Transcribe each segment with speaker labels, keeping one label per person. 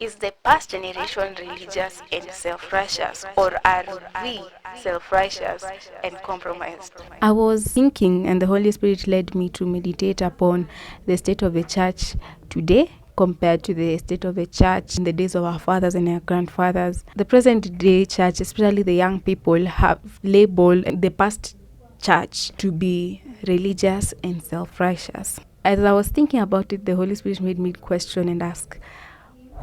Speaker 1: Is the past generation religious and self-righteous, or are we self-righteous and compromised? I was thinking, and the Holy Spirit led me to meditate upon the state of the church today compared to the state of the church in the days of our fathers and our grandfathers. The present day church, especially the young people, have labeled the past church to be religious and self-righteous. As I was thinking about it, the Holy Spirit made me question and ask,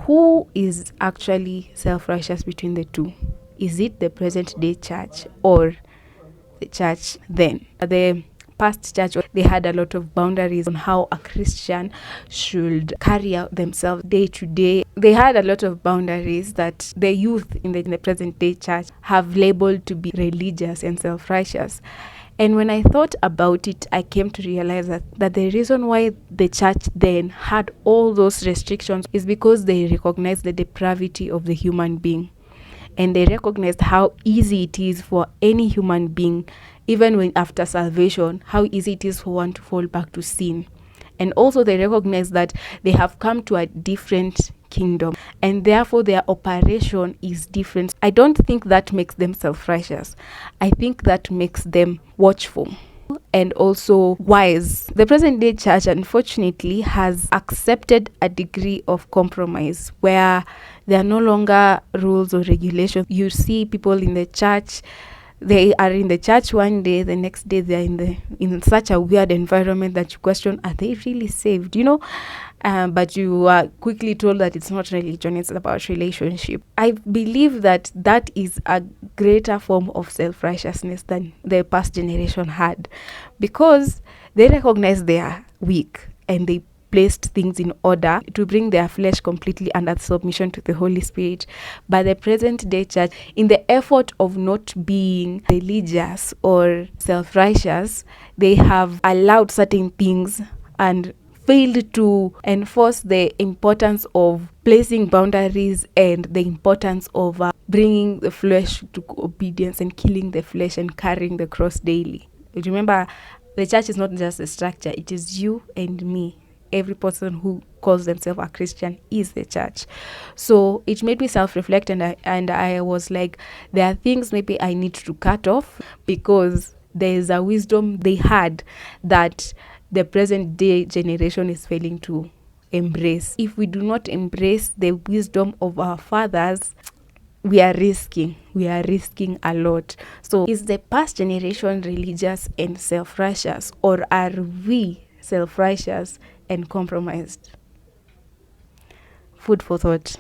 Speaker 1: who is actually self-righteous between the two? Is it the present day church or the church then? The past church, they had a lot of boundaries on how a Christian should carry out themselves day to day. They had a lot of boundaries that the youth in the present day church have labeled to be religious and self-righteous. And when I thought about it, I came to realize that the reason why the church then had all those restrictions is because they recognized the depravity of the human being. And they recognized how easy it is for any human being, even when after salvation, how easy it is for one to fall back to sin. And also they recognize that they have come to a different kingdom, and therefore their operation is different. I don't think that makes them self-righteous. I think that makes them watchful and also wise. The present day church, unfortunately, has accepted a degree of compromise where there are no longer rules or regulations. You see people in the church, they are in the church one day, the next day they're in such a weird environment that you question, are they really saved? But you are quickly told that it's not religion, it's about relationship. I believe that is a greater form of self-righteousness than the past generation had, because they recognize they are weak and they placed things in order to bring their flesh completely under submission to the Holy Spirit. But the present day church, in the effort of not being religious or self-righteous, they have allowed certain things and failed to enforce the importance of placing boundaries and the importance of bringing the flesh to obedience and killing the flesh and carrying the cross daily. Remember, the church is not just a structure, it is you and me. Every person who calls themselves a Christian is the church. So it made me self-reflect, and I was like, there are things maybe I need to cut off, because there is a wisdom they had that the present day generation is failing to embrace. If we do not embrace the wisdom of our fathers, we are risking a lot. So is the past generation religious and self-righteous, or are we self-righteous and compromised? Food for thought.